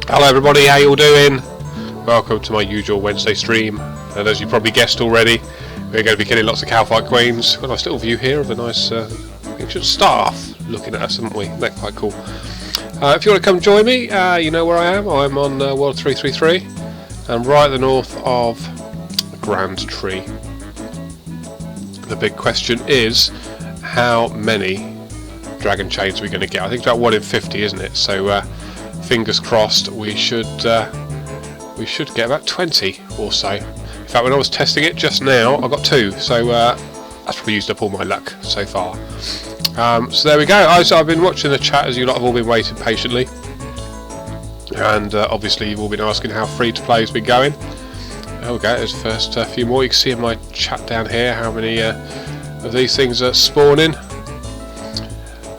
Hello everybody, how you all doing? welcome to my usual Wednesday stream. And as you probably guessed already, we're going to be killing lots of Kalphite queens. Got a nice little view here of a nice ancient staff looking at us, haven't we? They're quite cool. If you want to come join me, you know where I am. I'm on World 333 and right at the north of Grand Tree. The big question is, how many dragon chains are we going to get? I think it's about 1 in 50, isn't it? So fingers crossed we should get about 20 or so. In fact, when I was testing it just now, I got 2, so that's probably used up all my luck so far. So there we go. I've been watching the chat as you lot have all been waiting patiently, and obviously you've all been asking how free to play has been going. There we go. There's the first few more. You can see in my chat down here how many of these things are spawning,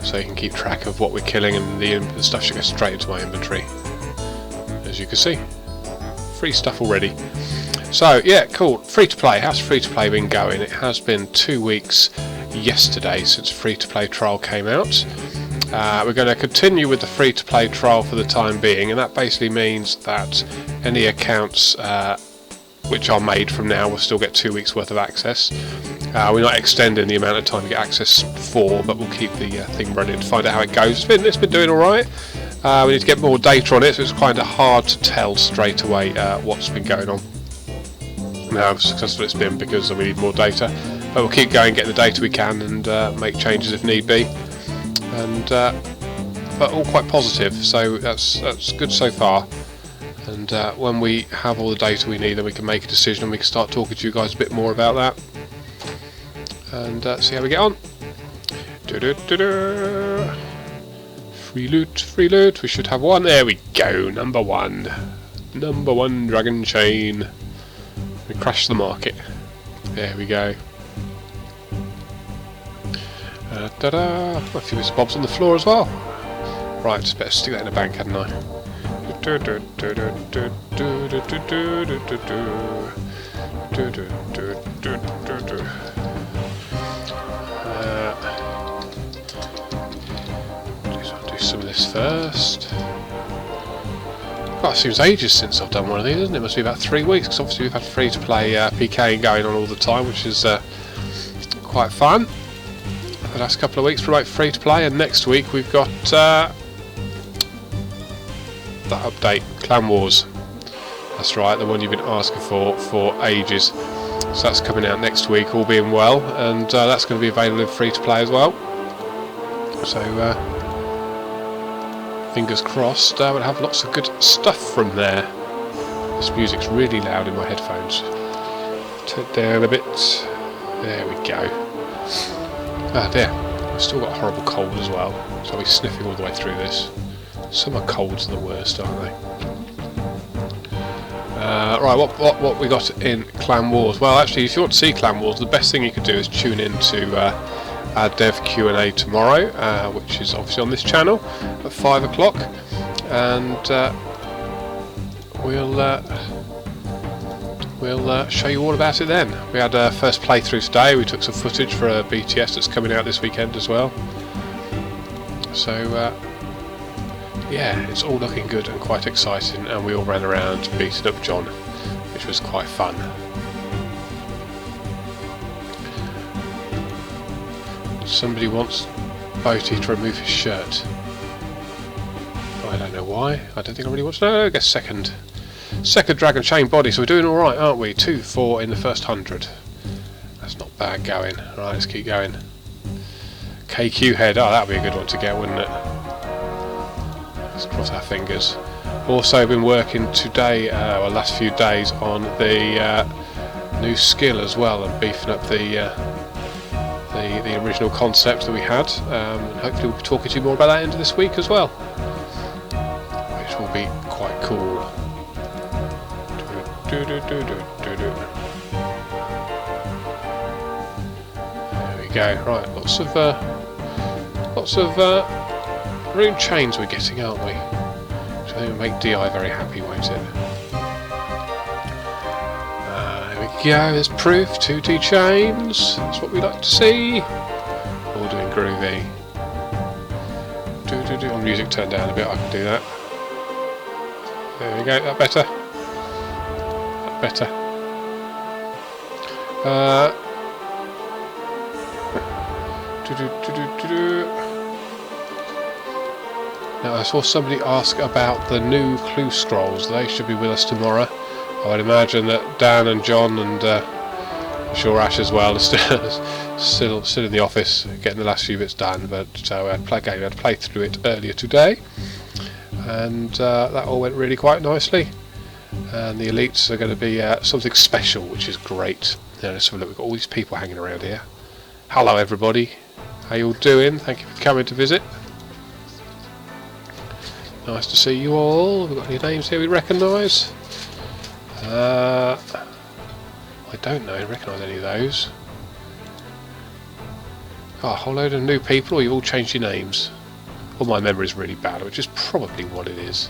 so you can keep track of what we're killing, and the stuff should go straight into my inventory. As you can see, free stuff already. So yeah, cool. Free to play. How's free to play been going? It has been 2 weeks yesterday since free to play trial came out. We're going to continue with the free to play trial for the time being, and that basically means that any accounts which are made from now will still get 2 weeks worth of access. We're not extending the amount of time you get access for, but we'll keep the thing running to find out how it goes. It's been doing alright. We need to get more data on it, so it's kind of hard to tell straight away what's been going on, how successful it's been, because we need more data. But we'll keep going, get the data we can, and make changes if need be. And but all quite positive, so that's good so far. And when we have all the data we need, then we can make a decision, and we can start talking to you guys a bit more about that, and see how we get on. Free loot, free loot. We should have one. There we go. Number one dragon chain. We crashed the market. There we go. A few bits of bobs on the floor as well. Right, just better stick that in the bank, hadn't I? Do some of this first. God, it seems ages since I've done one of these, isn't it? It must be about 3 weeks, because obviously we've had free to play PK going on all the time, which is quite fun. The last couple of weeks promote free to play, and next week we've got that update, Clan Wars. That's right, the one you've been asking for ages. So that's coming out next week, all being well, and that's going to be available in free to play as well. So fingers crossed, we'll have lots of good stuff from there. This music's really loud in my headphones. Turn it down a bit. There we go. Ah dear, I've still got a horrible cold as well, so I'll be sniffing all the way through this. Summer colds are the worst, aren't they? Right, what we got in Clan Wars? Well, actually, if you want to see Clan Wars, the best thing you could do is tune in to our Dev Q&A tomorrow, which is obviously on this channel at 5 o'clock, and we'll show you all about it then. We had our first playthrough today. We took some footage for a BTS that's coming out this weekend as well. So yeah, it's all looking good and quite exciting, and we all ran around beating up John, which was quite fun. Somebody wants Boaty to remove his shirt. I don't know why. I don't think I really want to know. I guess second dragon chain body, so we're doing alright, aren't we? 2-4 in the first 100. That's not bad going. Right, let's keep going. KQ head, oh, that would be a good one to get, wouldn't it? Let's cross our fingers. Also been working today, or last few days, on the new skill as well, and beefing up the original concept that we had. And hopefully we'll be talking to you more about that end of this week as well, which will be quite cool. There we go. Right, lots of rune chains we're getting, aren't we? Which I think will make DI very happy, won't it? There we go. There's proof. 2D chains. That's what we like to see. All doing groovy. On music turned down a bit. I can do that. There we go. That better. better. Now I saw somebody ask about the new clue scrolls. They should be with us tomorrow. I would imagine that Dan and John and I'm sure Ash as well are still in the office getting the last few bits done. But so I had to play through it earlier today, and that all went really quite nicely. And the elites are going to be something special, which is great. Now, let's have a look. We've got all these people hanging around here. Hello everybody, how you all doing? Thank you for coming to visit. Nice to see you all. We've got any names here we recognise? I don't recognise any of those. Oh, a whole load of new people, or you've all changed your names. Well, my memory's really bad, which is probably what it is.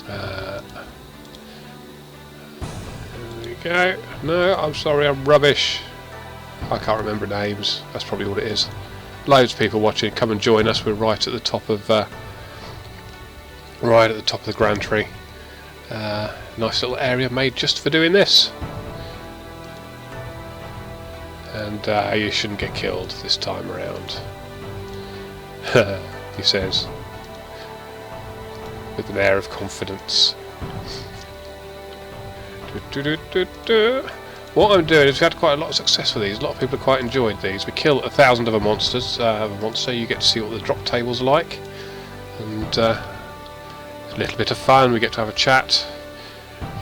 There we go. No, I'm sorry, I'm rubbish. I can't remember names. That's probably what it is. Loads of people watching. Come and join us. We're right at the top of the Grand Tree. Nice little area made just for doing this. And you shouldn't get killed this time around. He says, with an air of confidence. What I'm doing is we've had quite a lot of success with these. A lot of people have quite enjoyed these. We kill 1,000 of a monsters. You get to see what the drop tables are like, and a little bit of fun. We get to have a chat.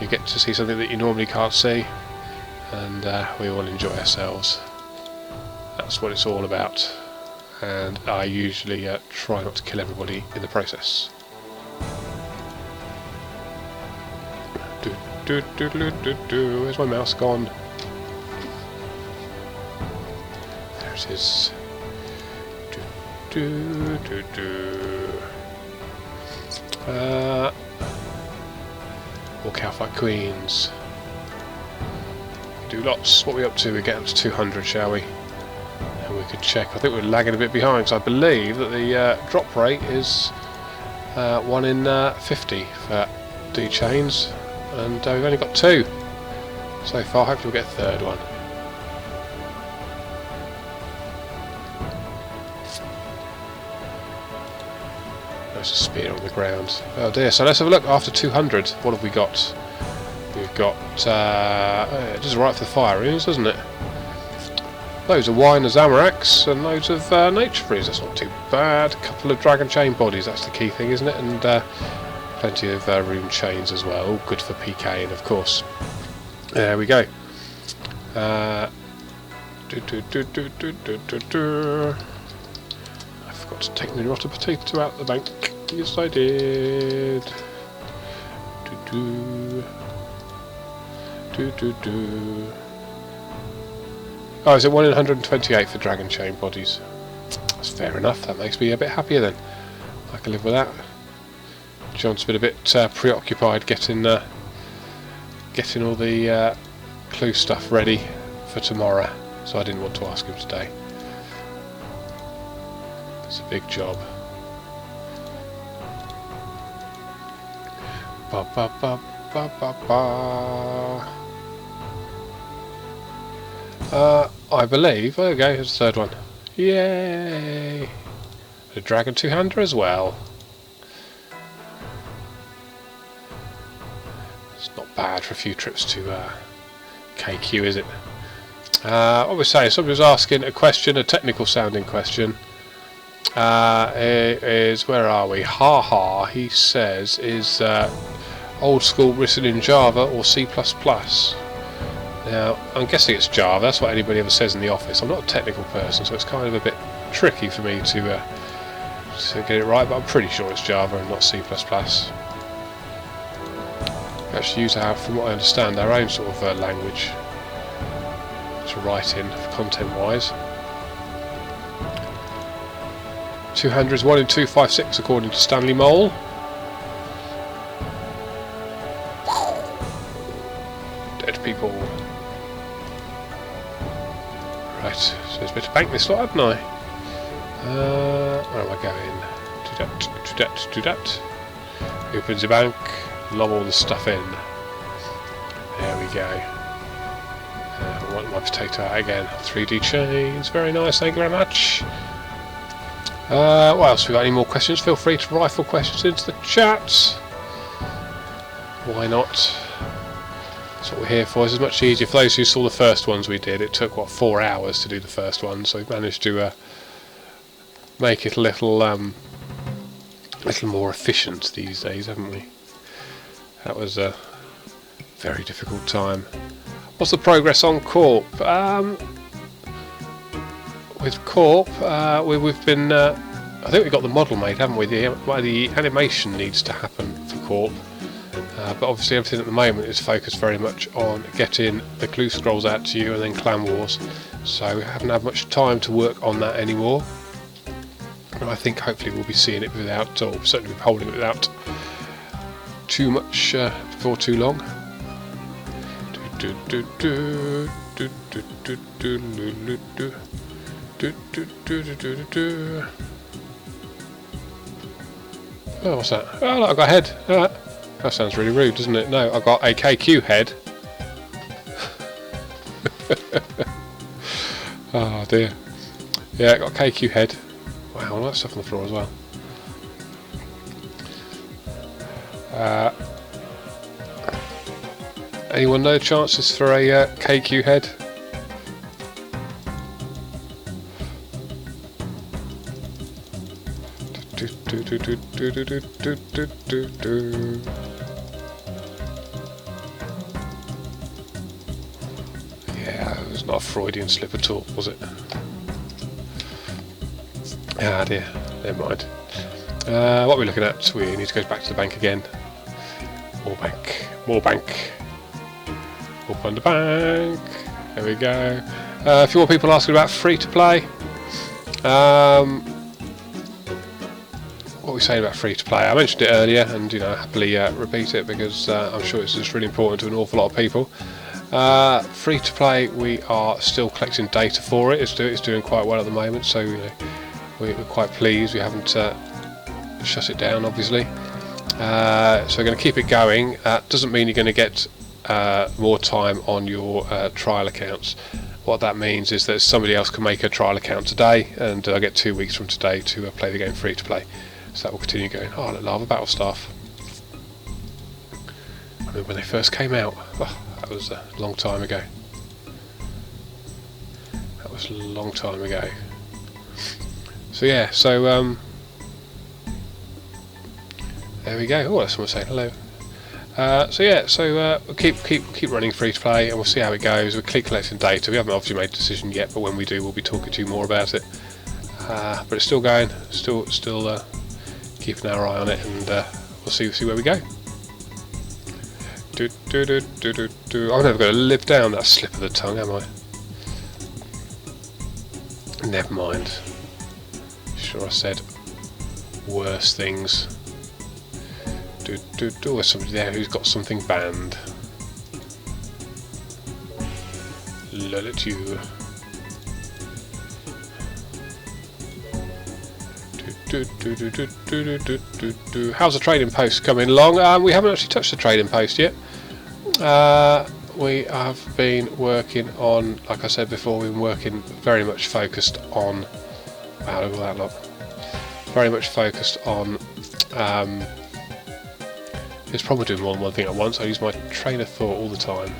You get to see something that you normally can't see, and we all enjoy ourselves. That's what it's all about. And I usually try not to kill everybody in the process. Where's my mouse gone? There it is. More Kalphite Queens. Do lots. What are we up to? We get up to 200, shall we? And we could check. I think we're lagging a bit behind, so I believe that the drop rate is 1 in 50 for D-chains. And we've only got 2 so far. Hopefully we'll get a third one. There's a spear on the ground. Oh dear, so let's have a look. After 200, what have we got? We've got it is right for the fire runes, doesn't it? Loads of wine and Zamaraks and loads of nature freeze. That's not too bad. A couple of dragon chain bodies, that's the key thing, isn't it? And plenty of rune chains as well, all good for PKing, of course. There we go. I forgot to take my rotten potato out the bank. Yes, I did. Oh, is it 1 in 128 for dragon chain bodies? That's fair enough. That makes me a bit happier then. I can live with that. John's been a bit preoccupied getting all the clue stuff ready for tomorrow, so I didn't want to ask him today. It's a big job. Ba ba ba ba ba ba. I believe. There we go. Here's the third one. Yay! The dragon two-hander as well. Bad for a few trips to KQ, is it? What we're saying, somebody was asking a question, a technical sounding question. Is where are we? Ha, he says, is Old School written in Java or C++? Now, I'm guessing it's Java. That's what anybody ever says in the office. I'm not a technical person, so it's kind of a bit tricky for me to get it right, but I'm pretty sure it's Java and not C++. We actually use from what I understand, our own sort of language to write in for content-wise. 200 is 1 in 256 according to Stanley Mole. Dead people. Right, so there's a bit of bank this lot, haven't I? Where am I going? Do that. Open the bank. Lob all the stuff in. There go. I want my potato out again. 3D chains, very nice, thank you very much. What else? We got any more questions? Feel free to rifle questions into the chat. Why not? That's what we're here for. It's much easier for those who saw the first ones we did. It took, what, 4 hours to do the first one, so we've managed to make it a little more efficient these days, haven't we? That was a very difficult time. What's the progress on Corp? With Corp, we've been. I think we've got the model made, haven't we? The animation needs to happen for Corp. But obviously everything at the moment is focused very much on getting the clue scrolls out to you and then Clan Wars, so we haven't had much time to work on that anymore. And I think hopefully we'll be seeing it without, or certainly be holding it without too much before too long. Oh, what's that? Oh, look, I got a head. That sounds really rude, doesn't it? No, I got a KQ head. Oh dear. Yeah, I got a KQ head. Wow, all that stuff on the floor as well. Anyone know chances for a KQ head? Yeah, it was not a Freudian slip at all, was it? Ah dear, never mind. What are we looking at? We need to go back to the bank again. More bank, more bank. Open the bank. There we go. A few more people asking about free to play. What were we saying about free to play? I mentioned it earlier, and happily repeat it because I'm sure it's just really important to an awful lot of people. Free to play, we are still collecting data for it. It's doing quite well at the moment, so we're quite pleased. We haven't shut it down, obviously. So we're going to keep it going. Doesn't mean you're going to get more time on your trial accounts. What that means is that somebody else can make a trial account today, and I get 2 weeks from today to play the game free to play. So that will continue going. Oh, look, Lava Battle Staff. I mean, when they first came out, that was a long time ago. That was a long time ago. So yeah, so there we go. Oh, that's someone saying hello. So yeah, so we'll keep running free to play, and we'll see how it goes. We'll keep collecting data. We haven't obviously made a decision yet, but when we do, we'll be talking to you more about it. But it's still going, still keeping our eye on it, and we'll see where we go. I'm never going to live down that slip of the tongue, am I? Never mind. Sure, I said worse things. There's somebody there who's got something banned. Lol at you. How's the trading post coming along? We haven't actually touched the trading post yet. We have been working on, like I said before, we've been working very much focused on. Wow, look at that lot. Very much focused on. It's probably doing more than one thing at once. I use my train of thought all the time.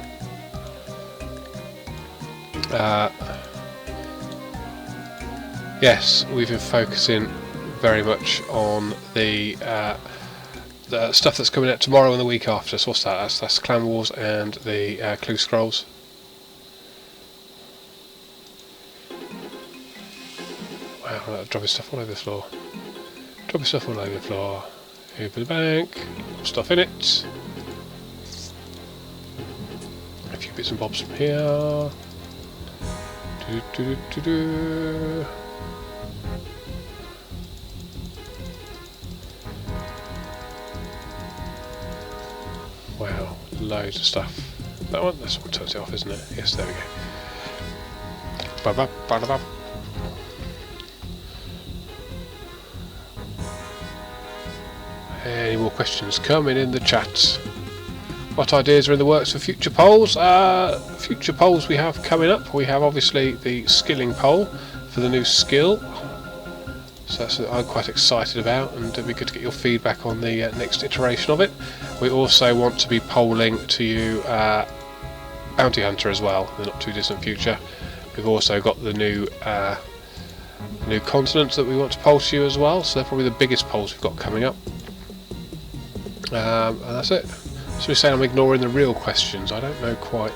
Yes, we've been focusing very much on the stuff that's coming out tomorrow and the week after. So what's that? That's Clan Wars and the Clue Scrolls. Wow, dropping stuff all over the floor. Dropping stuff all over the floor. Open the bank. Stuff in it. A few bits and bobs from here. Wow, loads of stuff. That one, that's what turns it off, isn't it? Yes, there we go. Ba-ba-ba-ba-ba. Any more questions coming in the chat? What ideas are in the works for future polls? Future polls we have coming up. We have obviously the skilling poll for the new skill. So that's something I'm quite excited about, and it'd be good to get your feedback on the next iteration of it. We also want to be polling to you Bounty Hunter as well in the not too distant future. We've also got the new continents that we want to poll to you as well, so they're probably the biggest polls we've got coming up. And that's it. So we're saying I'm ignoring the real questions. I don't know quite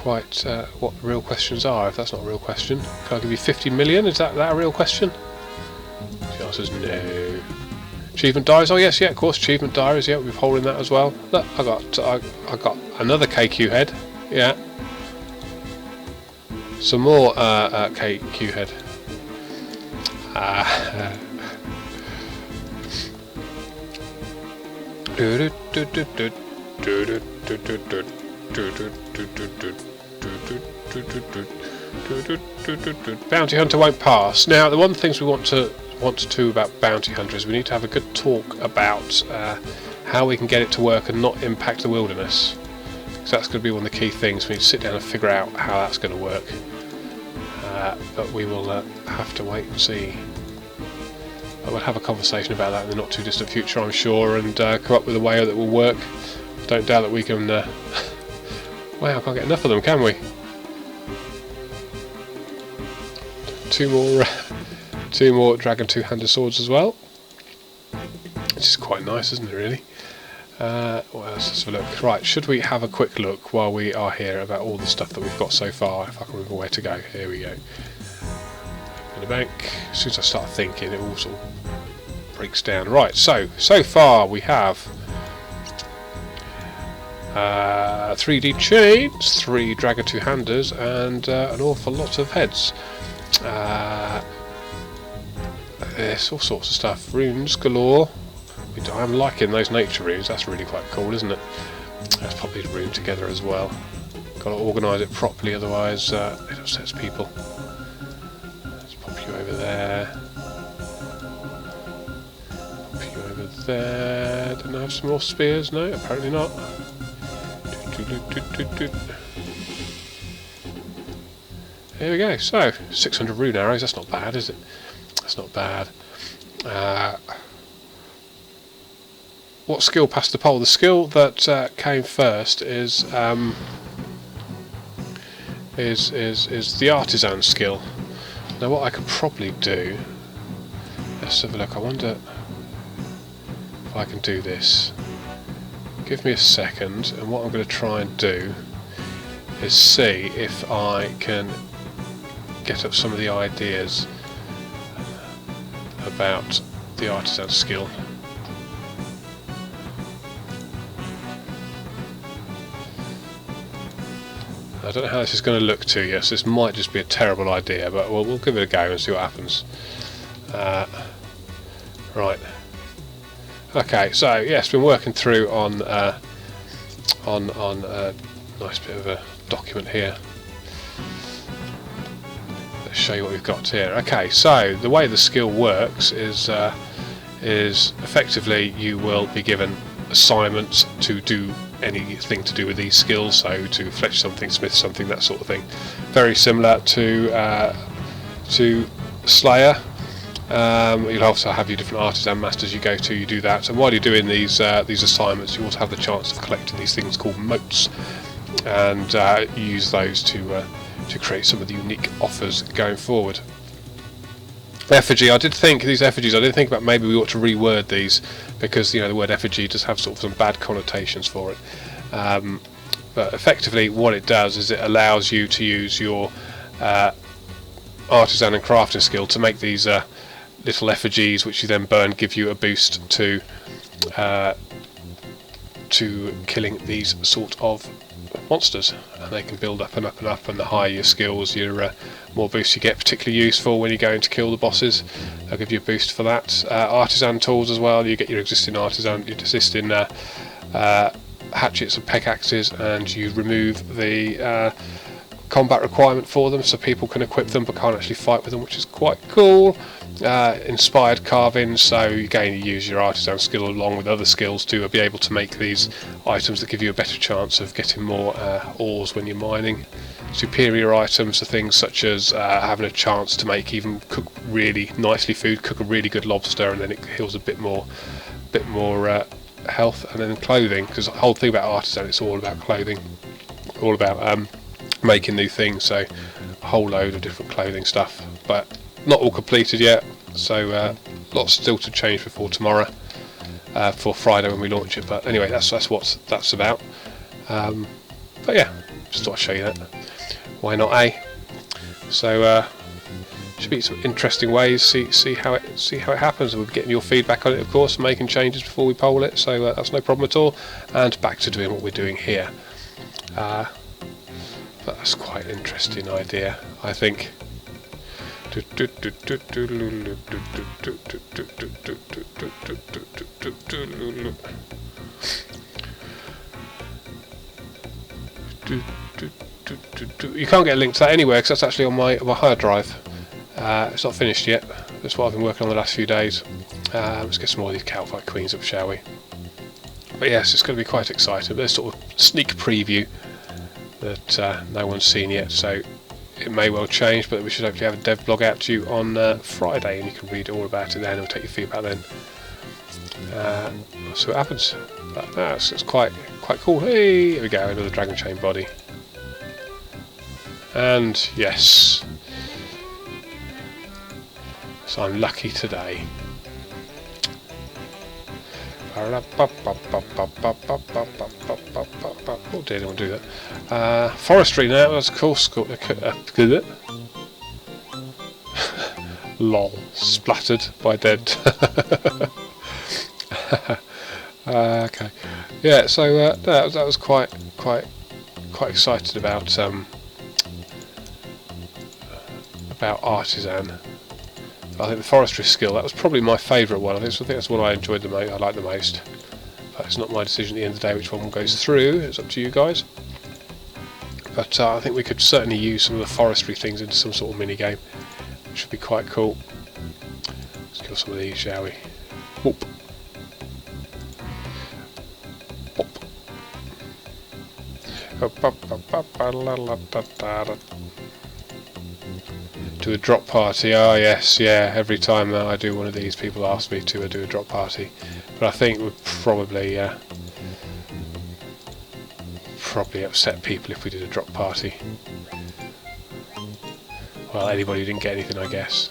what the real questions are, if that's not a real question. Can I give you 50 million? Is that a real question? The answer is no. Achievement diaries? Oh yes, yeah, of course, achievement diaries, yeah, we'll be holding that as well. Look, I got another KQ head, yeah. Some more KQ head. Bounty Hunter won't pass. Now, the one of the things we want to do about Bounty Hunter is we need to have a good talk about how we can get it to work and not impact the wilderness. So that's going to be one of the key things. We need to sit down and figure out how that's going to work. But we will have to wait and see. I will have a conversation about that in the not too distant future, I'm sure, and come up with a way that will work. Don't doubt that we can. Wow, I can't get enough of them, can we? Two more dragon two-handed swords as well, which is quite nice, isn't it? Really. What else? Let's have a look. Right, should we have a quick look while we are here about all the stuff that we've got so far? If I can remember where to go. Here we go. In the bank. As soon as I start thinking, it all sort of breaks down. Right. So far we have 3D chains, 3 dragon two-handers, and an awful lot of heads. There's all sorts of stuff. Runes galore. I'm liking those nature runes. That's really quite cool, isn't it? Let's pop these runes together as well. Got to organise it properly, otherwise it upsets people. Let's pop you over there. Pop you over there. Didn't I have some more spears? No, apparently not. Here we go. So 600 rune arrows. That's not bad, is it? That's not bad. What skill passed the poll? The skill that came first is the artisan skill. Now, what I could probably do. Let's have a look. I wonder if I can do this. Give me a second, and what I'm going to try and do is see if I can get up some of the ideas about the artisan skill. I don't know how this is going to look to you, so this might just be a terrible idea, but we'll give it a go and see what happens. Right. Okay, so yes, been working through on a nice bit of a document here. Let's show you what we've got here. Okay, so the way the skill works is effectively you will be given assignments to do anything to do with these skills, so to fletch something, smith something, that sort of thing. Very similar to Slayer. You'll also have your different artisan masters you go to, you do that, and while you're doing these assignments you also have the chance of collecting these things called motes, and you use those to create some of the unique offers going forward. Effigy, I did think about maybe we ought to reword these, because the word effigy does have sort of some bad connotations for it. But effectively what it does is it allows you to use your artisan and crafting skill to make these little effigies, which you then burn, give you a boost to killing these sort of monsters, and they can build up and up and up, and the higher your skills, your more boosts you get, particularly useful when you're going to kill the bosses. They'll give you a boost for that. Artisan tools as well, you get your existing hatchets and pickaxes, and you remove the combat requirement for them, so people can equip them but can't actually fight with them, which is quite cool. inspired carvings, so again you use your artisan skill along with other skills to be able to make these items that give you a better chance of getting more ores when you're mining. Superior items are things such as having a chance to cook really nicely food, cook a really good lobster, and then it heals a bit more health. And then clothing, because the whole thing about artisan, it's all about clothing, all about making new things, so a whole load of different clothing stuff, but not all completed yet, so lots still to change before tomorrow, for Friday when we launch it. But anyway, that's what that's about. But yeah, just thought I'd show you that. Why not, eh? So should be some interesting ways. See how it happens. We'll be getting your feedback on it, of course, and making changes before we poll it. So that's no problem at all. And back to doing what we're doing here. But that's quite an interesting idea, I think. You can't get a link to that anywhere because that's actually on my hard drive. It's not finished yet. That's what I've been working on the last few days. Let's get some more of these Kalphite queens up, shall we? But yes, it's going to be quite exciting. There's sort of sneak preview that no one's seen yet, so it may well change, but we should hopefully have a dev blog out to you on Friday, and you can read all about it then, and we'll take your feedback then. See what happens. But it's quite cool. Hey, here we go, another dragon chain body. And yes, so I'm lucky today. Oh dear, I don't want to do that. Forestry now, that's of course. Lol, splattered by dead. Okay, yeah. So that was quite excited about artisan. I think the forestry skill, that was probably my favourite one. I think that's the one I enjoyed the most. I like the most. But it's not my decision at the end of the day which one goes through. It's up to you guys. But I think we could certainly use some of the forestry things into some sort of mini game, which would be quite cool. Let's kill some of these, shall we? Whoop. Do a drop party. Oh yes, yeah. Every time I do one of these, people ask me to do a drop party. But I think it would probably upset people if we did a drop party. Well, anybody who didn't get anything, I guess.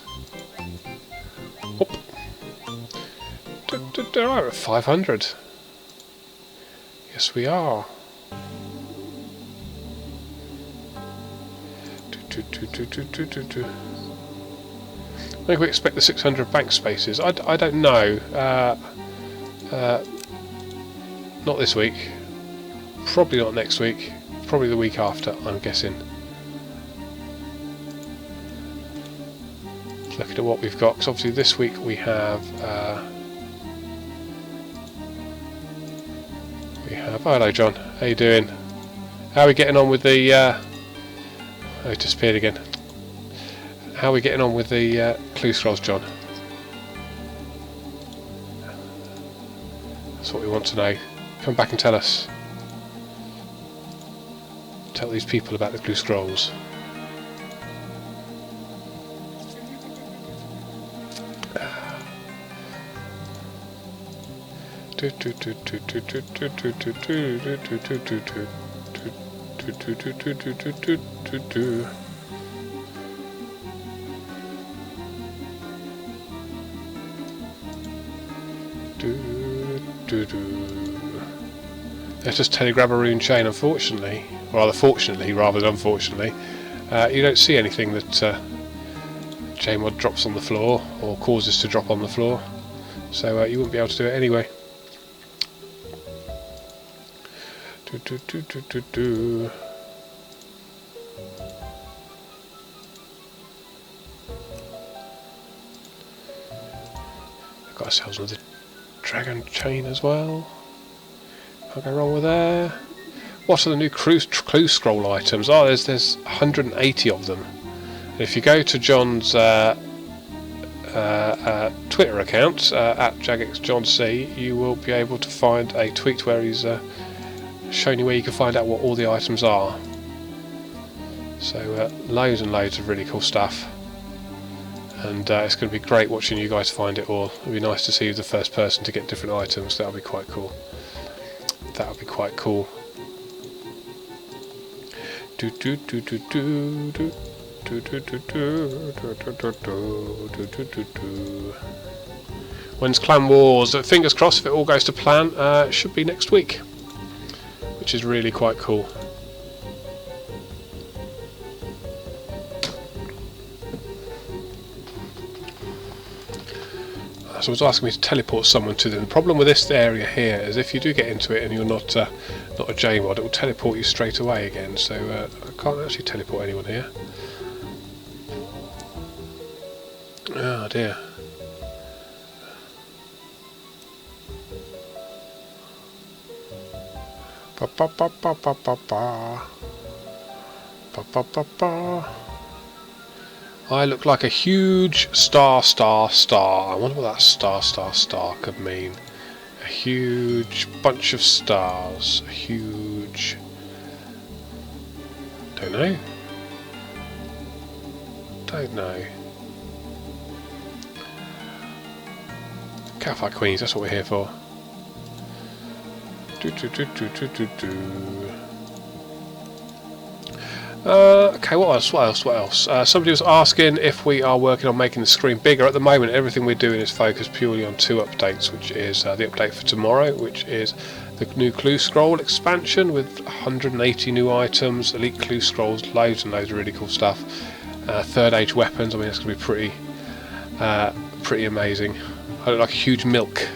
Whoop. We're at 500. Yes, we are. When can we expect the 600 bank spaces? I don't know. Not this week. Probably not next week. Probably the week after, I'm guessing. Looking at what we've got, because obviously this week we have. Oh, hello, John. How you doing? How are we getting on with the? Oh, it disappeared again. How are we getting on with the clue scrolls, John? That's what we want to know. Come back and tell us. Tell these people about the clue scrolls. Let's just telegrab a rune chain. Unfortunately, rather fortunately rather than unfortunately, you don't see anything that JMod drops on the floor or causes to drop on the floor, so you wouldn't be able to do it anyway. Got ourselves another dragon chain as well. Can't go wrong with there. What are the new clue scroll items? Oh, there's 180 of them. And if you go to John's Twitter account at JagXJohnC, you will be able to find a tweet where he's showing you where you can find out what all the items are. So loads and loads of really cool stuff, and it's going to be great watching you guys find it all. It'll be nice to see you the first person to get different items. That'll be quite cool. That'll be quite cool. When's Clan Wars? Fingers crossed, if it all goes to plan, it should be next week, which is really quite cool. Someone's asking me to teleport someone to them. The problem with this area here is if you do get into it and you're not a JMod, it will teleport you straight away again. So I can't actually teleport anyone here. Oh dear. Ba ba ba ba ba ba ba. Ba ba ba ba. I look like a huge star. I wonder what that star could mean. A huge bunch of stars. A huge... Don't know. Don't know. Kalphite Queens, that's what we're here for. Okay, what else? Somebody was asking if we are working on making the screen bigger. At the moment, everything we're doing is focused purely on 2 updates, which is the update for tomorrow, which is the new clue scroll expansion with 180 new items, elite clue scrolls, loads and loads of really cool stuff. 3rd age weapons. I mean, it's going to be pretty amazing. I look like a huge milk.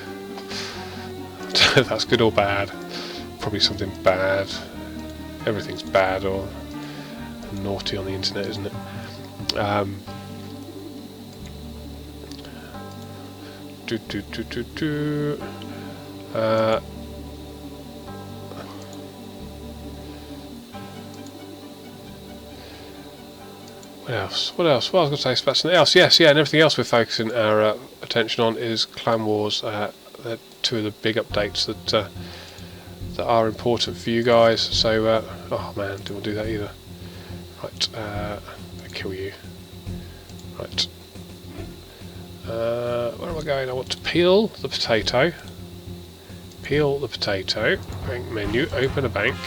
That's good or bad? Probably something bad. Everything's bad or naughty on the internet, isn't it? What else? What else? Well, I was going to say about something else. Yes, yeah, and everything else we're focusing our attention on is Clan Wars. 2 of the big updates that are important for you guys. So, oh man, didn't want to do that either. Right, I'll kill you. Right. Where am I going? I want to peel the potato. Peel the potato. Bank menu. Open a bank.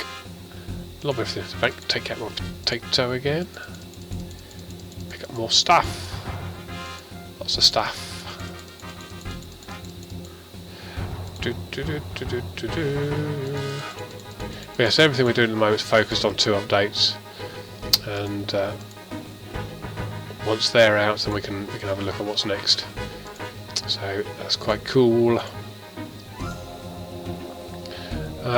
Lob everything to the bank. Take out my potato again. Pick up more stuff. Lots of stuff. Yes, everything we're doing at the moment is focused on 2 updates. And once they're out, then we can have a look at what's next. So that's quite cool.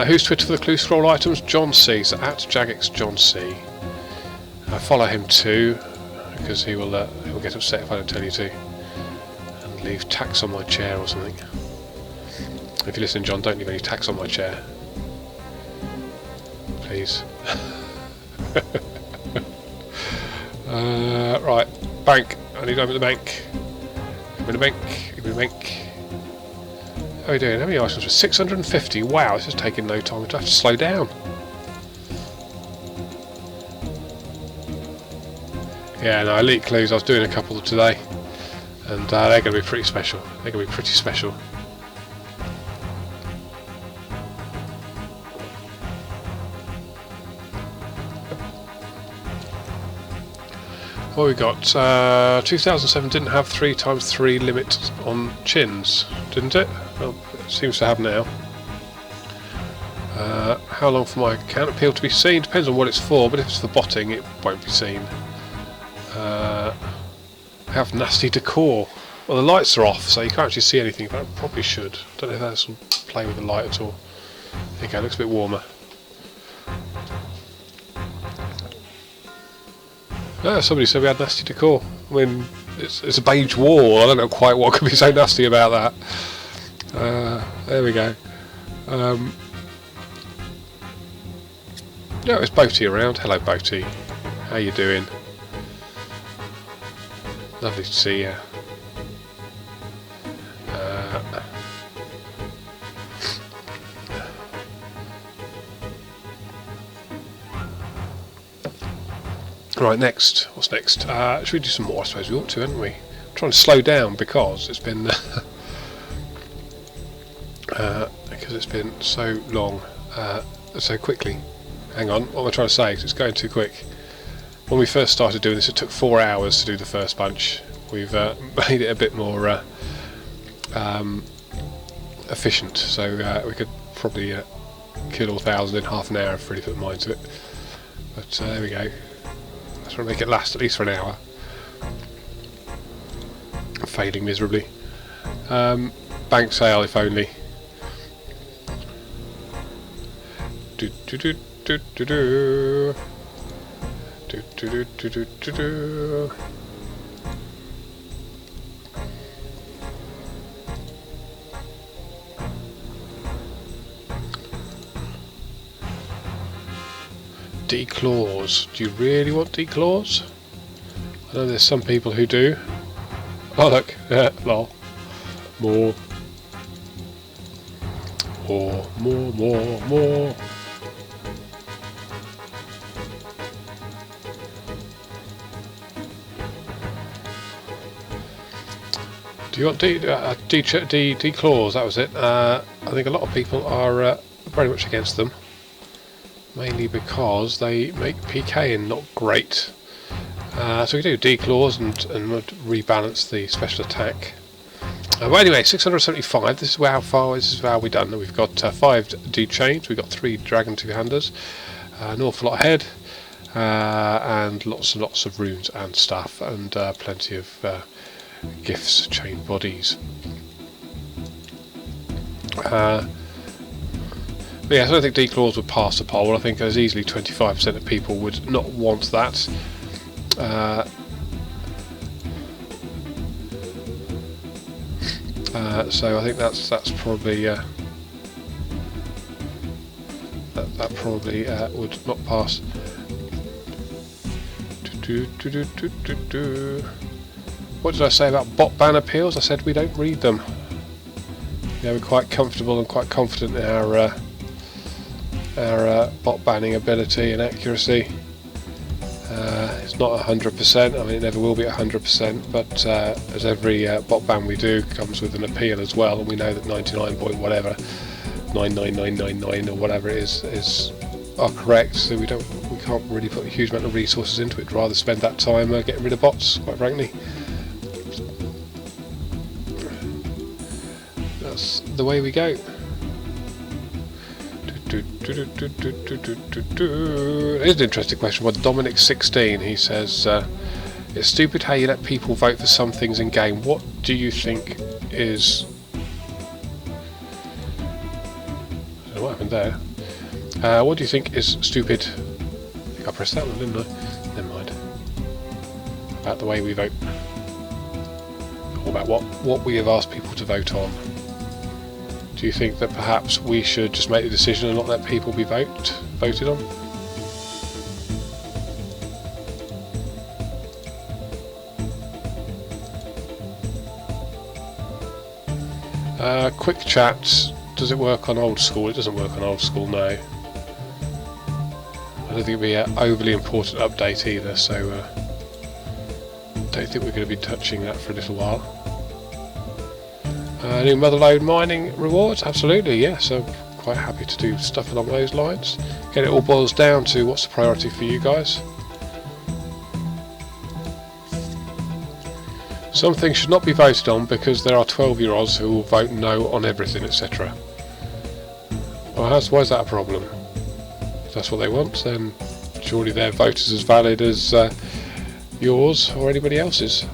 Who's Twitter for the clue scroll items? John C. So at JagXJohnC. Follow him too, because he will get upset if I don't tell you to, and leave tacks on my chair or something. If you listen, John, don't leave any tacks on my chair, please. Right, bank. I need to open the bank. Open the bank. Open the bank. How are we doing? How many items? 650. Wow, this is taking no time. I have to slow down. Yeah, no, elite clues. I was doing a couple today, and they're going to be pretty special. They're going to be pretty special. What we got? 2007 didn't have 3x3 limit on chins, didn't it? Well, it seems to have now. How long for my account appeal to be seen? Depends on what it's for, but if it's for botting, it won't be seen. Have nasty decor. Well, the lights are off, so you can't actually see anything, but I probably should. Don't know if that's playing with the light at all. There you go, looks a bit warmer. Somebody said we had nasty decor. I mean, it's a beige wall. I don't know quite what could be so nasty about that. There we go. Yeah, it's Boaty around. Hello, Boaty. How you doing? Lovely to see you. Right, next. What's next? Should we do some more? I suppose we ought to, haven't we? I'm trying to slow down because it's been so long, so quickly. Hang on, what am I trying to say? 'Cause it's going too quick. When we first started doing this, it took 4 hours to do the first bunch. We've made it a bit more efficient, so we could probably kill all 1,000 in half an hour if we really put the mind to it. But there we go. Let's try to make it last at least for an hour. Failing miserably. Bank sale, if only. Do do do do do do. Do do do do do do. Declaws. Do you really want declaws? I know there's some people who do. Oh look, lol. More. More. Do you want declaws? That was it. I think a lot of people are very much against them. Mainly because they make PKing not great. So we do declaws and rebalance the special attack. But anyway, 675. This is how far. This is how we've done. We've got 5 D-chains. We've got 3 dragon two-handers. An awful lot ahead, and lots and lots of runes and stuff, and plenty of gifts, chain bodies. But yeah, so I don't think declaws would pass the poll. I think there's easily 25% of people would not want that. So I think that's probably that probably would not pass. What did I say about bot ban appeals? I said we don't read them. Yeah, we're quite comfortable and quite confident in our bot banning ability and accuracy. It's not 100%, I mean it never will be 100%, but as every bot ban we do comes with an appeal as well, and we know that 99 point whatever, 99999 or whatever it is are correct, so we can't really put a huge amount of resources into it. Rather spend that time getting rid of bots, quite frankly. That's the way we go. Here's an interesting question by Dominic16. He says, it's stupid how you let people vote for some things in game. What do you think is... I don't know what happened there. What do you think is stupid? I think I pressed that one, didn't I? Never mind. About the way we vote. Or about what we have asked people to vote on. Do you think that perhaps we should just make the decision and not let people be voted on? Quick chat, does it work on Old School? It doesn't work on Old School, no. I don't think it'd be an overly important update either, so don't think we're going to be touching that for a little while. New Motherlode mining rewards? Absolutely, yes. I'm quite happy to do stuff along those lines. Again, it all boils down to what's the priority for you guys. Some things should not be voted on because there are 12-year-olds who will vote no on everything, etc. Well, why is that a problem? If that's what they want, then surely their vote is as valid as yours or anybody else's.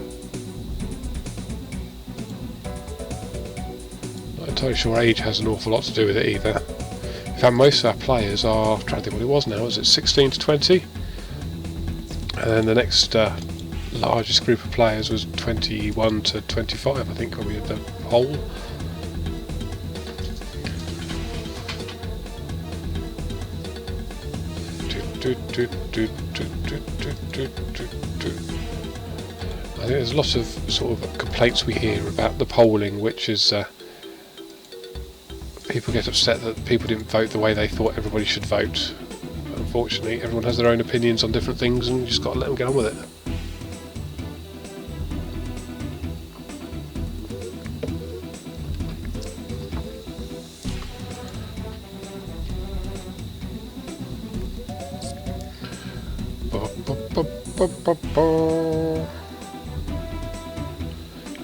Not sure age has an awful lot to do with it either. In fact, most of our players are, I'm trying to think what it was now, is it 16 to 20? And then the next largest group of players was 21 to 25, I think, when we had the poll. I think there's lots of sort of complaints we hear about the polling, which is people get upset that people didn't vote the way they thought everybody should vote. unfortunately everyone has their own opinions on different things, and you just got to let them get on with it.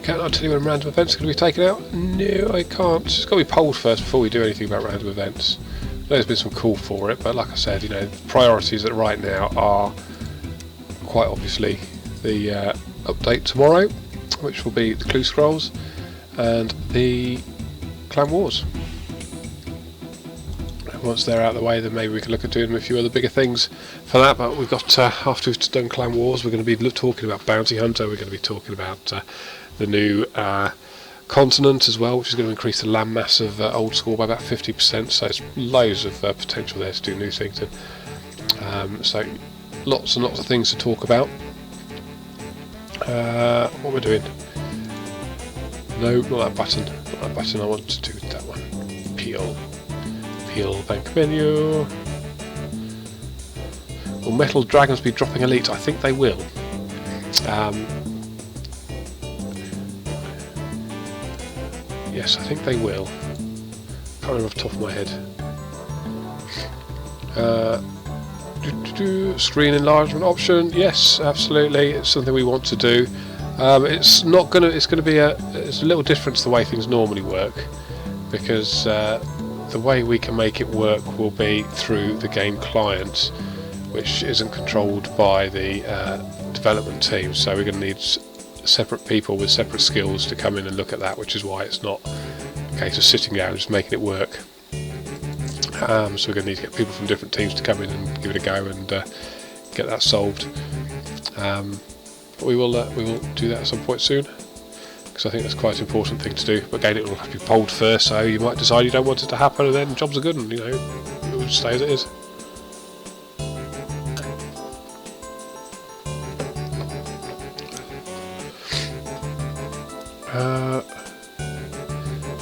Can't I tell you when random events are going to be taken out? No, I can't. It's got to be polled first before we do anything about random events. There's been some call for it, but like I said, you know, priorities at right now are quite obviously the update tomorrow, which will be the Clue Scrolls and the Clan Wars. Once they're out of the way, then maybe we can look at doing a few other bigger things for that. But we've got, after we've done Clan Wars, we're going to be talking about Bounty Hunter. We're going to be talking about the new continent as well, which is going to increase the land mass of Old School by about 50%. So it's loads of potential there to do new things in. So lots and lots of things to talk about. What we're doing? No, not that button. Not that button. I want to do that one. Peel. Bank menu. Will Metal Dragons be dropping Elite? I think they will. Yes, I think they will. Can't remember off the top of my head. Screen enlargement option. Yes, absolutely. It's something we want to do. It's not gonna. It's going to be it's a little different to the way things normally work, because the way we can make it work will be through the game client, which isn't controlled by the development team. So we're going to need separate people with separate skills to come in and look at that, which is why it's not a case of sitting down and just making it work. So we're going to need to get people from different teams to come in and give it a go and get that solved. But we will do that at some point soon, because I think that's quite an important thing to do. But again, it will have to be polled first, so you might decide you don't want it to happen, and then jobs are good, and you know, it will stay as it is.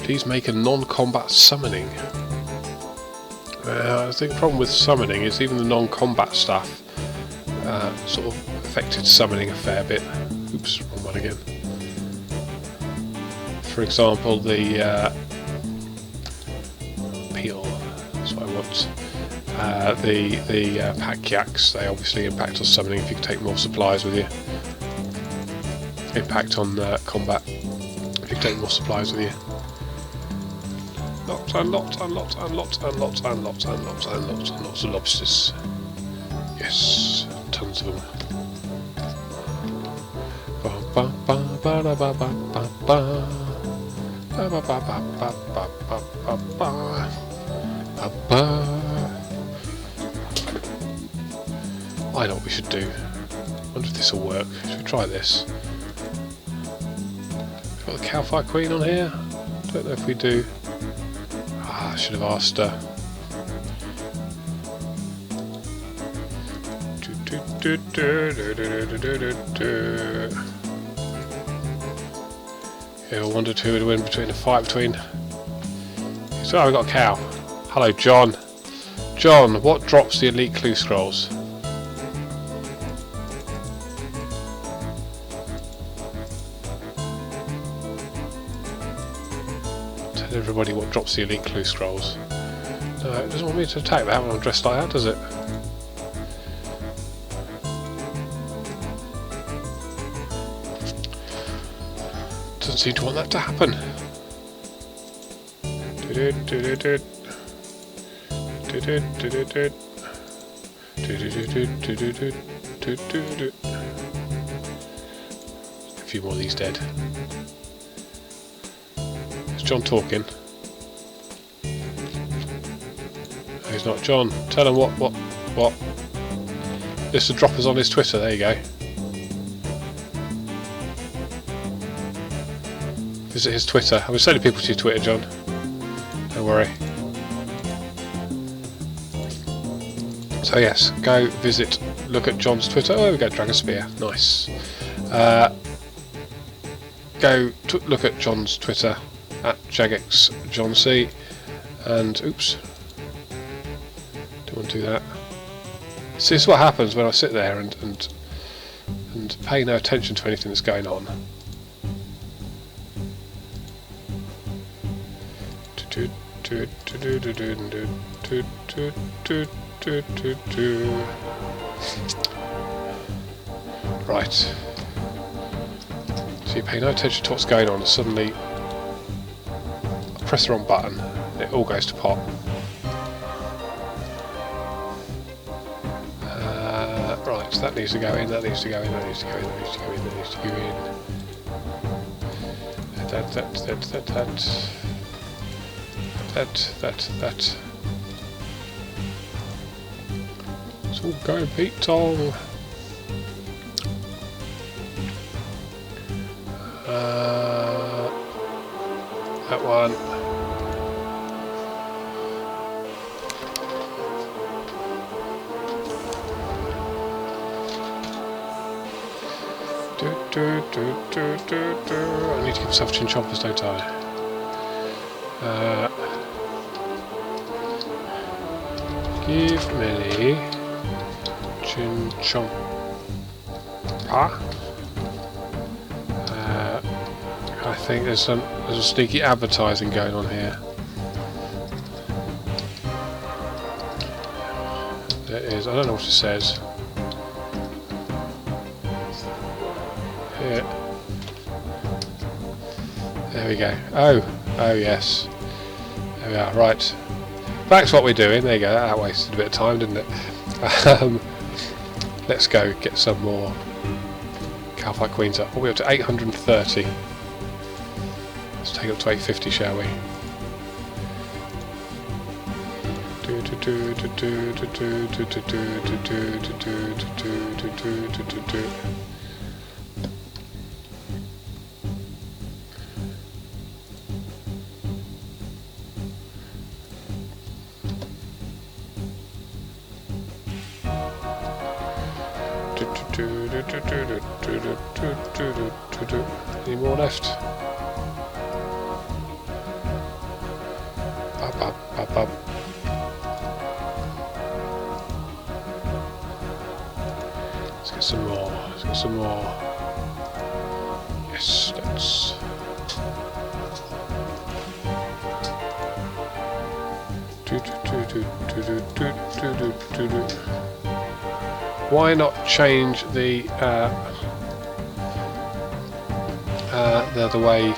Please make a non-combat summoning. I think the problem with summoning is even the non-combat stuff sort of affected summoning a fair bit. Oops, wrong one again. For example, the peel. That's what I want. The pack yaks. They obviously impact on summoning if you can take more supplies with you. Impact on combat if you can take more supplies with you. Lots and lots and lots and lots and lots and lots and lots and lots and lots of lobsters. Yes, tons of them. I know what we should do. I wonder if this will work. Should we try this? We've got the Kalphite Queen on here. Don't know if we do. I should have asked her. Yeah, I wondered who would win between a fight between. So we've got a cow. Hello, John. John, what drops the elite clue scrolls? Tell everybody what drops the elite clue scrolls. No, it doesn't want me to attack that when I'm dressed like that, does it? Doesn't seem to want that to happen. A few more of these dead. Is John talking? No, he's not. John, tell him what. This will drop us on his Twitter. There you go. Visit his Twitter. I'm sending people to your Twitter, John. Don't worry. So yes, go visit, look at John's Twitter. Oh, there we go, Dragon Spear. Nice. Go look at John's Twitter at JagXJohnC, and oops, don't want to do that. So this is what happens when I sit there and pay no attention to anything that's going on. Right. So you pay no attention to what's going on, and suddenly I press the wrong button, it all goes to pot. Right, so that needs to go in, that needs to go in, that needs to go in, that needs to go in, that needs to go in. That. It's all going Pete Tong. That one. I need to give myself chin chompers, don't I? Give me chin chomper. I think there's a sneaky advertising going on here. There is. I don't know what it says. Here. There we go. Oh yes. There we are. Right. Back to what we're doing. There you go. That wasted a bit of time, didn't it? Let's go get some more Kalphite Queens up. We're up to 830. Let's take it up to 850, shall we? Any more left? Up. Let's get some more. Let's get some more. Yes, let's. Why not change the way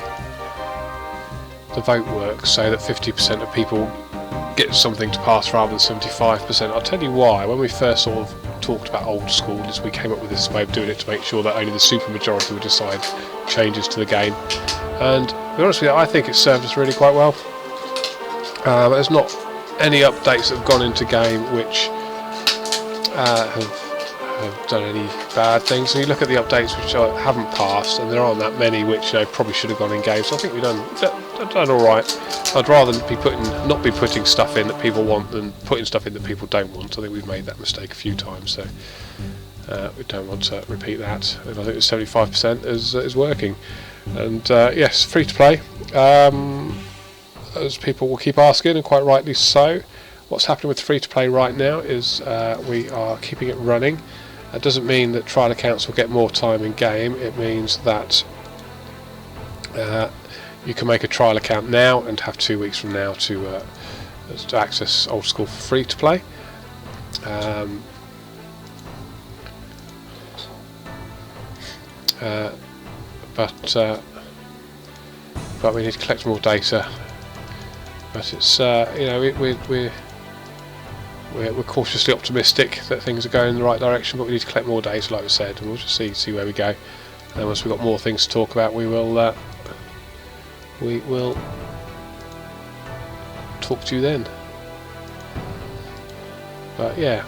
the vote works, so that 50% of people get something to pass rather than 75%? I'll tell you why. When we first sort of talked about old school, we came up with this way of doing it to make sure that only the supermajority would decide changes to the game. And to be honest with you, I think it served us really quite well. There's not any updates that have gone into game which have done any bad things. And you look at the updates which haven't passed, and there aren't that many which probably should have gone in game. So I think we've done all right. I'd rather not be putting stuff in that people want than putting stuff in that people don't want. I think we've made that mistake a few times, so we don't want to repeat that. And I think the 75% is working. And yes, free to play. As people will keep asking, and quite rightly so. What's happening with free to play right now is we are keeping it running. That doesn't mean that trial accounts will get more time in game. It means that you can make a trial account now and have 2 weeks from now to access Old School for free to play. But we need to collect more data. But it's we're cautiously optimistic that things are going in the right direction, but we need to collect more data, like we said, and we'll just see where we go. And once we've got more things to talk about, we will talk to you then. But yeah,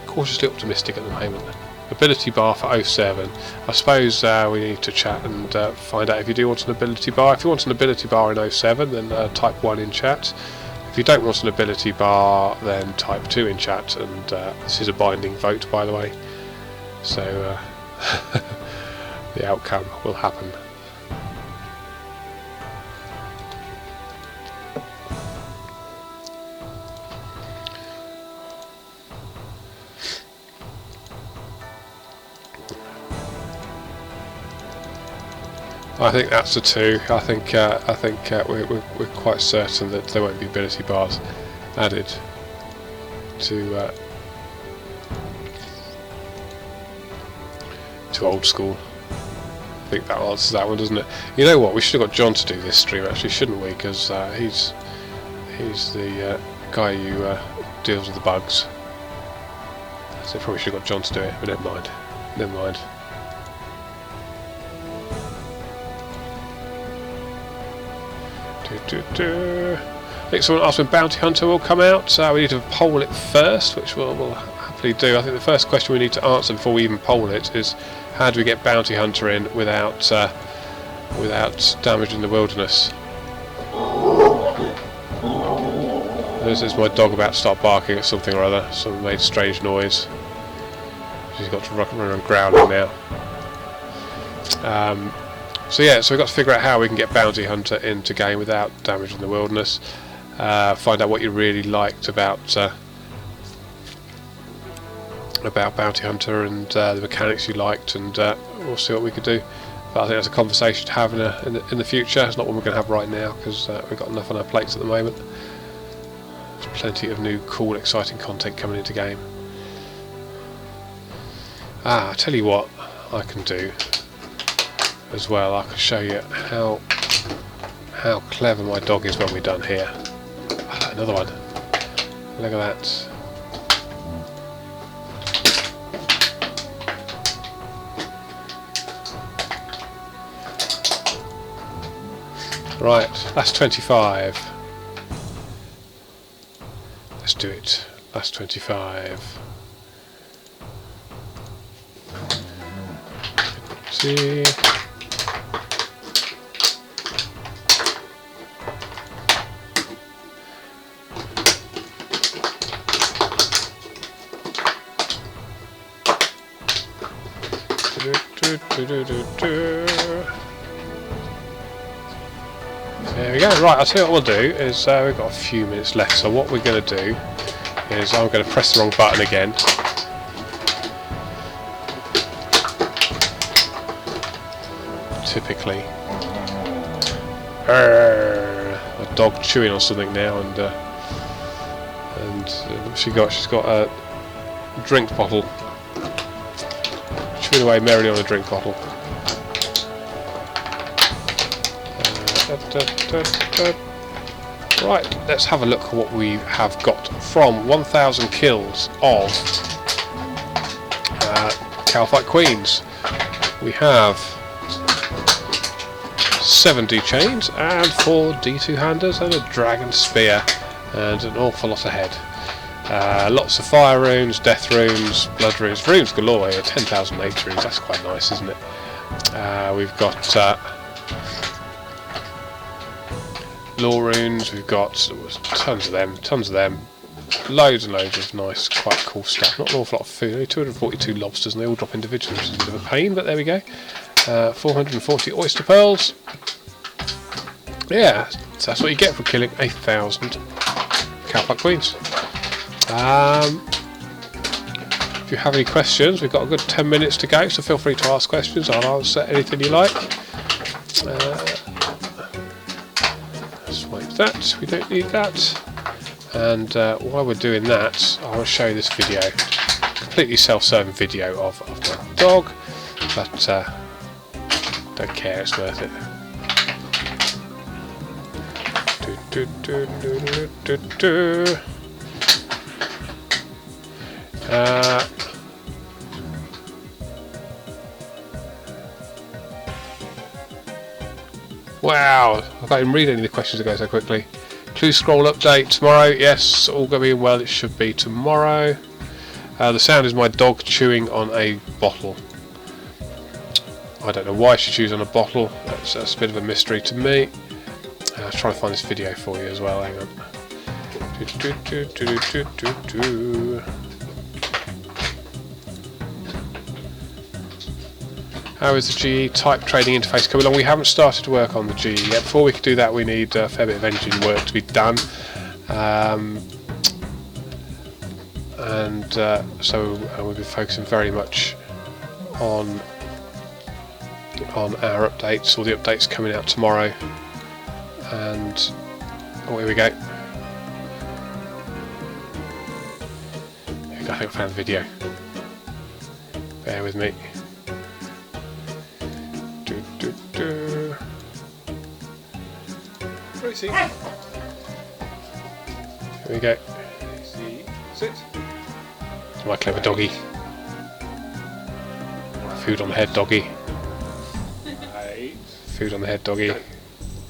cautiously optimistic at the moment. Ability bar for 07. I suppose we need to chat and find out if you do want an ability bar. If you want an ability bar in 07, then type 1 in chat. If you don't want an ability bar, then type 2 in chat, and this is a binding vote, by the way, so the outcome will happen. I think that's the two. I think we're quite certain that there won't be ability bars added to Old School. I think that answers that one, doesn't it? You know what? We should have got John to do this stream, actually, shouldn't we? Because he's the guy who deals with the bugs. So probably should have got John to do it, but never mind. Never mind. I think someone asked when Bounty Hunter will come out. We need to poll it first, which we'll happily do. I think the first question we need to answer before we even poll it is, how do we get Bounty Hunter in without damaging the wilderness? This is my dog about to start barking at something or other. Someone made a strange noise. She's got to run around growling now. So yeah, so we've got to figure out how we can get Bounty Hunter into game without damaging the wilderness. Find out what you really liked about Bounty Hunter and the mechanics you liked, and we'll see what we could do. But I think that's a conversation to have in the future. It's not one we're going to have right now because we've got enough on our plates at the moment. There's plenty of new, cool, exciting content coming into game. I'll tell you what I can do as well. I can show you how clever my dog is when we're done here. Another one. Look at that. Right, that's 25. Let's do it. That's 25. See. There we go. Right, I'll tell you what we'll do is we've got a few minutes left, so what we're going to do is I'm going to press the wrong button again. Typically. A dog chewing on something now, and she's got a drink bottle. Chewing away merrily on a drink bottle. Right, let's have a look at what we have got from 1,000 kills of Kalphite Queens. We have 70 chains and 4 D2 handers and a dragon spear and an awful lot of head. Lots of fire runes, death runes, blood runes, runes galore here, 10,000 nature runes, that's quite nice, isn't it? We've got lore runes, we've got tons of them, loads and loads of nice, quite cool stuff. Not an awful lot of food, only 242 lobsters and they all drop individually, which is a bit of a pain, but there we go. 440 oyster pearls. Yeah, so that's what you get for killing 8,000 Kalphite Queens. If you have any questions, we've got a good 10 minutes to go, so feel free to ask questions. I'll answer anything you like. Swipe that, we don't need that. And while we're doing that, I will show you this video. Completely self-serving video of my dog, but don't care, it's worth it. Wow, I can't even read any of the questions that go so quickly. Clue scroll update tomorrow. Yes, all going well. It should be tomorrow. The sound is my dog chewing on a bottle. I don't know why she chews on a bottle. That's a bit of a mystery to me. I was trying to find this video for you as well. Hang on. How is the GE type trading interface coming along? We haven't started to work on the GE yet. Before we can do that, we need a fair bit of engine work to be done. So we'll be focusing very much on on our updates, all the updates coming out tomorrow. And oh, here we go. I think I found the video. Bear with me. Tracy. Here we go. Tracy, sit. It's my clever doggy. Food on the head, doggy. Food on the head, doggy.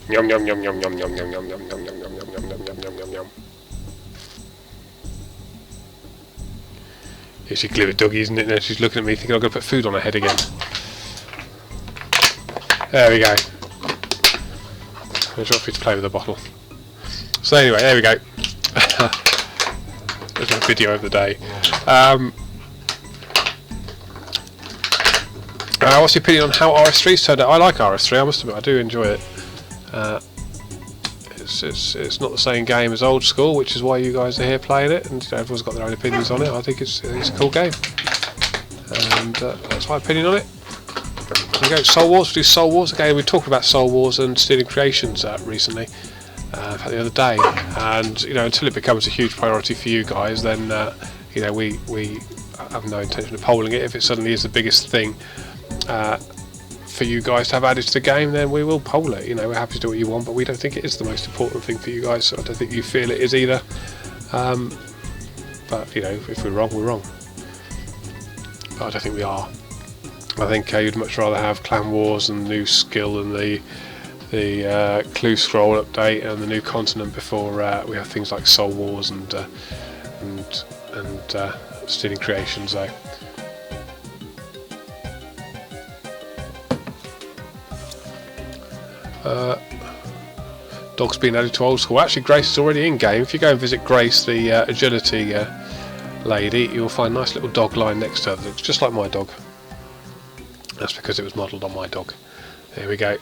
Yum yum yum yum yum yum yum yum yum yum yum yum yum yum yum yum yum yum. It's a clever doggy, isn't it? Now she's looking at me thinking I'm going to put food on her head again. There we go. I'm just free to play with the bottle. So anyway, there we go. There's my video of the day. What's your opinion on how RS3's turned out? I like RS3, I must admit, I do enjoy it. It's not the same game as Old School, which is why you guys are here playing it, and everyone's got their own opinions on it. I think it's a cool game, and that's my opinion on it. There we go. Soul Wars. We do Soul Wars again. We talked about Soul Wars and Stealing Creations recently, the other day, and until it becomes a huge priority for you guys, then we have no intention of polling it. If it suddenly is the biggest thing for you guys to have added to the game, then we will poll it. We're happy to do what you want, but we don't think it is the most important thing for you guys, so I don't think you feel it is either. But if we're wrong, we're wrong. But I don't think we are. I think you'd much rather have Clan Wars and the new skill and the clue scroll update and the new continent before we have things like Soul Wars and Stealing Creations. So dogs being added to Old School. Actually, Grace is already in game. If you go and visit Grace, the agility lady, you'll find a nice little dog line next to her that looks just like my dog. That's because it was modelled on my dog. There we go.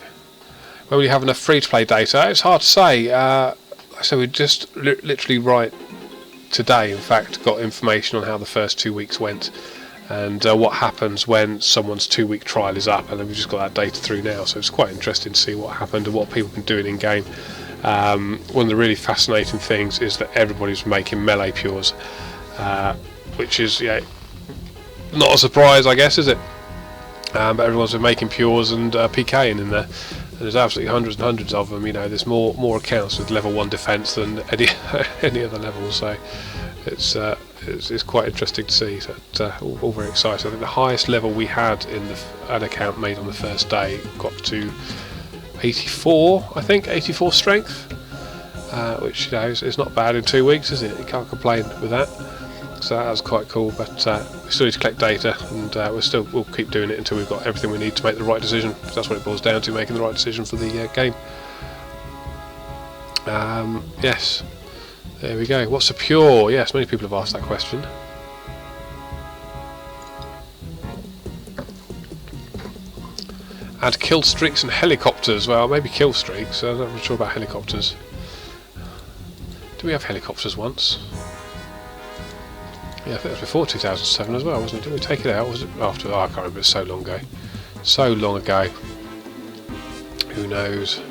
When will you have enough free-to-play data? It's hard to say. So we just literally right today, in fact, got information on how the first 2 weeks went, and what happens when someone's 2-week trial is up, and then we've just got that data through now, so it's quite interesting to see what happened and what people can do in game. One of the really fascinating things is that everybody's making melee pures, which is not a surprise, I guess, is it? But everyone's been making pures and PKing in there. And there's absolutely hundreds and hundreds of them. There's more accounts with level 1 defence than any other level, so it's quite interesting to see. So all very exciting. I think the highest level we had in an account made on the first day got to 84, I think, 84 strength, which is not bad in 2 weeks, is it? You can't complain with that. So that was quite cool, but we still need to collect data, and we'll keep doing it until we've got everything we need to make the right decision, because that's what it boils down to, making the right decision for the game. Yes, there we go. What's a pure? Yes, many people have asked that question. Add kill streaks and helicopters. Well, maybe kill streaks. I'm not sure about helicopters. Did we have helicopters once? Yeah, I think it was before 2007 as well, wasn't it? Did we take it out? Was it after? Oh, I can't remember. It's so long ago. So long ago. Who knows?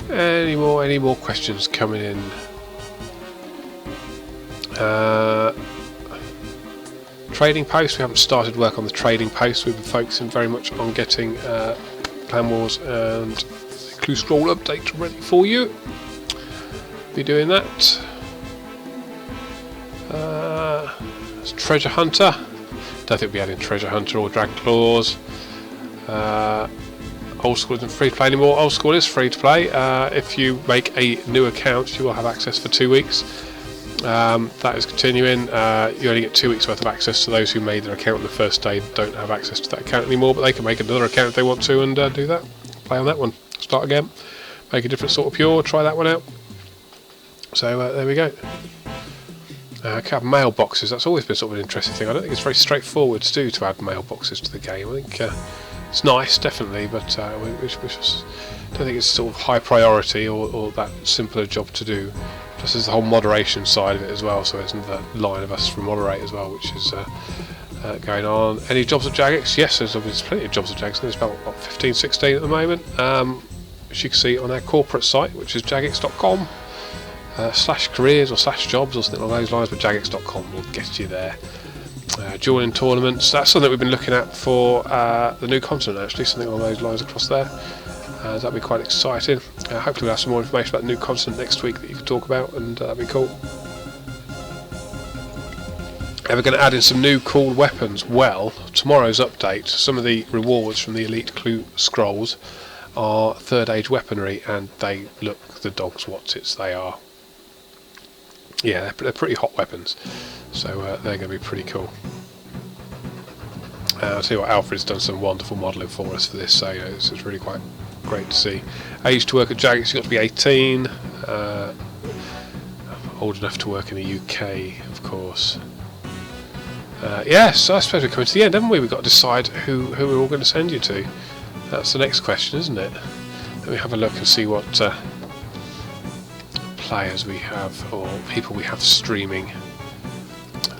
Any more questions coming in? Trading post. We haven't started work on the trading post. We've been focusing very much on getting Clan Wars and the Clue Scroll update ready for you. Be doing that. Treasure Hunter. Don't think we'll be adding Treasure Hunter or Dragon Claws. Old School isn't free to play anymore. Old School is free to play. If you make a new account, you will have access for 2 weeks. That is continuing. You only get 2 weeks worth of access to those who made their account on the first day. Don't have access to that account anymore, but they can make another account if they want to and do that. Play on that one. Start again. Make a different sort of pure. Try that one out. So there we go. Can have mailboxes. That's always been sort of an interesting thing. I don't think it's very straightforward to do, to add mailboxes to the game. I think it's nice, definitely, but I don't think it's sort of high priority or that simple a job to do. This is the whole moderation side of it as well, so there's another line of us from moderate as well, which is going on. Any jobs at Jagex? Yes, there's plenty of jobs at Jagex. There's about what, 15, 16 at the moment. As you can see on our corporate site, which is jagex.com /careers or /jobs or something along those lines, but jagex.com will get you there. Joining tournaments, that's something we've been looking at for the new continent, actually, something along those lines across there. That'll be quite exciting. Hopefully we'll have some more information about the new continent next week that you can talk about, and that'll be cool. And we're going to add in some new cool weapons. Well, tomorrow's update, some of the rewards from the Elite Clue Scrolls are 3rd age weaponry, and they look the dog's whatsits they are. Yeah, they're pretty hot weapons, so they're going to be pretty cool. I'll tell you what, Alfred's done some wonderful modelling for us for this, so you know, it's really quite great to see. Age to work at Jagex, you've got to be 18, old enough to work in the UK, of course. Yes, I suppose we're coming to the end, haven't we? We've got to decide who we're all going to send you to. That's the next question, isn't it? Let me have a look and see what players we have, or people we have streaming.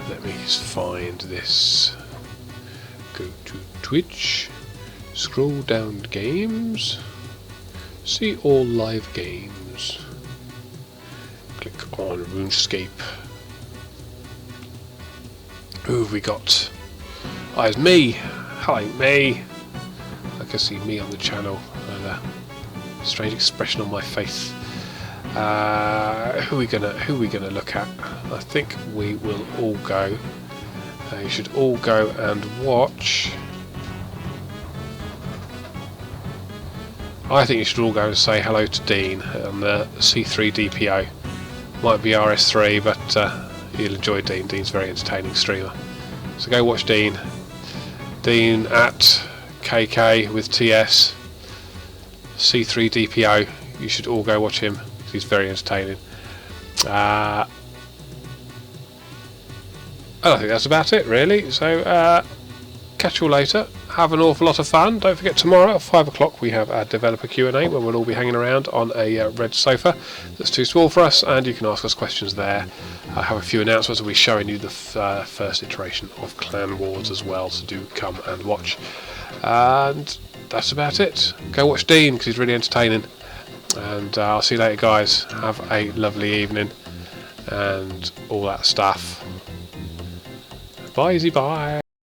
Let me just find this. Go to Twitch, scroll down games, see all live games, click on RuneScape. Who have we got? Oh, it's me! Hello, me! I can see me on the channel, and a strange expression on my face. Who are we gonna look at? I think we will all go. You should all go and watch. I think you should all go and say hello to Dean on the C3 DPO. Might be RS3, but you'll enjoy Dean. Dean's a very entertaining streamer. So go watch Dean. Dean at KK with TS. C3 DPO. You should all go watch him. He's very entertaining. I think that's about it, really. So catch you all later. Have an awful lot of fun. Don't forget, tomorrow at 5 o'clock we have our developer Q&A, where we'll all be hanging around on a red sofa that's too small for us, and you can ask us questions there. I have a few announcements. We'll be showing you the first iteration of Clan Wars as well, so do come and watch. And that's about it. Go watch Dean, because he's really entertaining. And I'll see you later, guys. Have a lovely evening and all that stuff. Bye, bye.